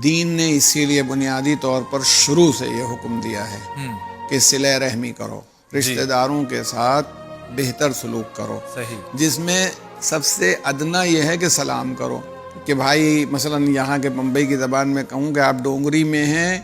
دین نے اسی لیے بنیادی طور پر شروع سے یہ حکم دیا ہے کہ صلہ رحمی کرو، رشتہ داروں کے ساتھ بہتر سلوک کرو، جس میں سب سے ادنا یہ ہے کہ سلام کرو. کہ بھائی مثلا یہاں کے بمبئی کی زبان میں کہوں کہ آپ ڈونگری میں ہیں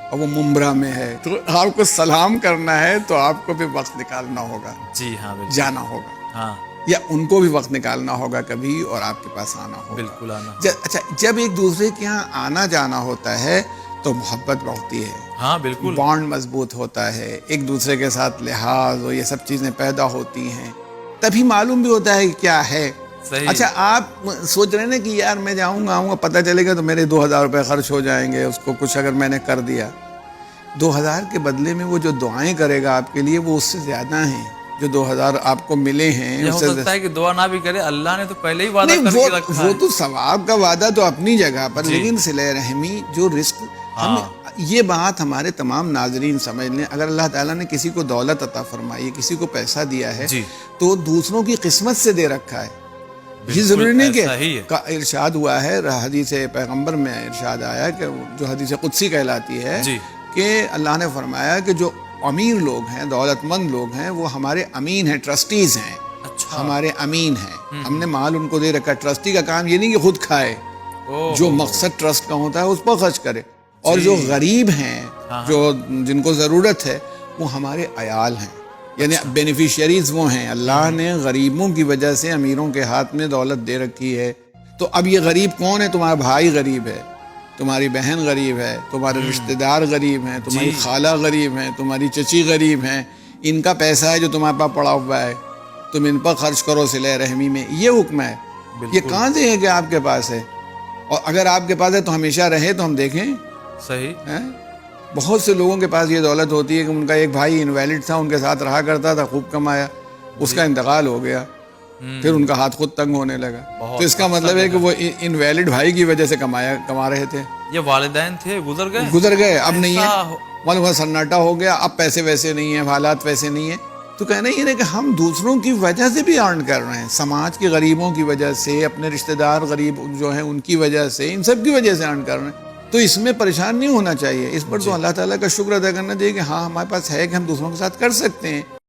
اور وہ ممبرا میں ہے، تو آپ کو سلام کرنا ہے تو آپ کو بھی وقت نکالنا ہوگا، جی ہاں جانا ہوگا، ہاں یا ان کو بھی وقت نکالنا ہوگا کبھی اور آپ کے پاس آنا ہوگا. بالکل آنا. اچھا، جب ایک دوسرے کے یہاں آنا جانا ہوتا ہے تو محبت بڑھتی ہے، ہاں بالکل، بانڈ مضبوط ہوتا ہے، ایک دوسرے کے ساتھ لحاظ اور یہ سب چیزیں پیدا ہوتی ہیں، تبھی معلوم بھی ہوتا ہے کہ کیا ہے. اچھا، آپ سوچ رہے ہیں کہ یار میں جاؤں گا پتہ چلے گا تو میرے 2000 روپے خرچ ہو جائیں گے، اس کو کچھ اگر میں نے کر دیا، 2000 کے بدلے میں وہ جو دعائیں کرے گا آپ کے لیے وہ اس سے زیادہ ہیں جو 2000 آپ کو ملے ہیں. یہ ہو سکتا ہے کہ دعا نہ بھی کرے، اللہ نے تو پہلے ہی وعدہ کر کے رکھا ہے. وہ تو ثواب کا وعدہ تو اپنی جگہ پر، لیکن صلہ رحمی جو رزق، ہم یہ بات ہمارے تمام ناظرین سمجھ لیں. اگر اللہ تعالیٰ نے کسی کو دولت عطا فرمائی ہے، کسی کو پیسہ دیا ہے تو دوسروں کی قسمت سے دے رکھا ہے. یہ ضروری نہیں کہ ارشاد ہوا ہے، حدیث پیغمبر میں ارشاد آیا کہ جو حدیث قدسی کہلاتی ہے کہ اللہ نے فرمایا کہ جو امیر لوگ ہیں، دولت مند لوگ ہیں، وہ ہمارے امین ہیں، ٹرسٹیز ہیں، ہمارے امین ہیں. ہم نے مال ان کو دے رکھا. ٹرسٹی کا کام یہ نہیں کہ خود کھائے، جو مقصد ٹرسٹ کا ہوتا ہے اس پر خرچ کرے. اور جو غریب ہیں، جو جن کو ضرورت ہے، وہ ہمارے عیال ہیں، یعنی بینیفیشریز وہ ہیں. اللہ نے غریبوں کی وجہ سے امیروں کے ہاتھ میں دولت دے رکھی ہے. تو اب یہ غریب کون ہے؟ تمہارا بھائی غریب ہے، تمہاری بہن غریب ہے، تمہارے رشتہ دار غریب ہیں، تمہاری خالہ غریب ہیں، تمہاری چچی غریب ہیں. ان کا پیسہ ہے جو تمہارے پاس پڑا ہوا ہے، تم ان پر خرچ کرو صلہ رحمی میں. یہ حکم ہے. یہ کہاں سے ہے کہ آپ کے پاس ہے؟ اور اگر آپ کے پاس ہے تو ہمیشہ رہے تو ہم دیکھیں. صحیح. بہت سے لوگوں کے پاس یہ دولت ہوتی ہے کہ ان کا ایک بھائی انویلڈ تھا، ان کے ساتھ رہا کرتا تھا، خوب کمایا، اس کا انتقال ہو گیا، پھر ان کا ہاتھ خود تنگ ہونے لگا. تو اس کا مطلب ہے کہ وہ انویلڈ بھائی کی وجہ سے کما رہے تھے. یہ والدین تھے، گزر گئے، اب نہیں ہے، معلوم سناٹا ہو گیا، اب پیسے ویسے نہیں ہیں، حالات ویسے نہیں ہیں. تو کہنا یہ ہے کہ ہم دوسروں کی وجہ سے بھی ارن کر رہے ہیں، سماج کے غریبوں کی وجہ سے، اپنے رشتہ دار غریب جو ہیں ان کی وجہ سے، ان سب کی وجہ سے ارن کر رہے ہیں. تو اس میں پریشان نہیں ہونا چاہیے. اس پر تو اللہ تعالیٰ کا شکر ادا کرنا چاہیے کہ ہاں ہمارے پاس ہے کہ ہم دوسروں کے ساتھ کر سکتے ہیں.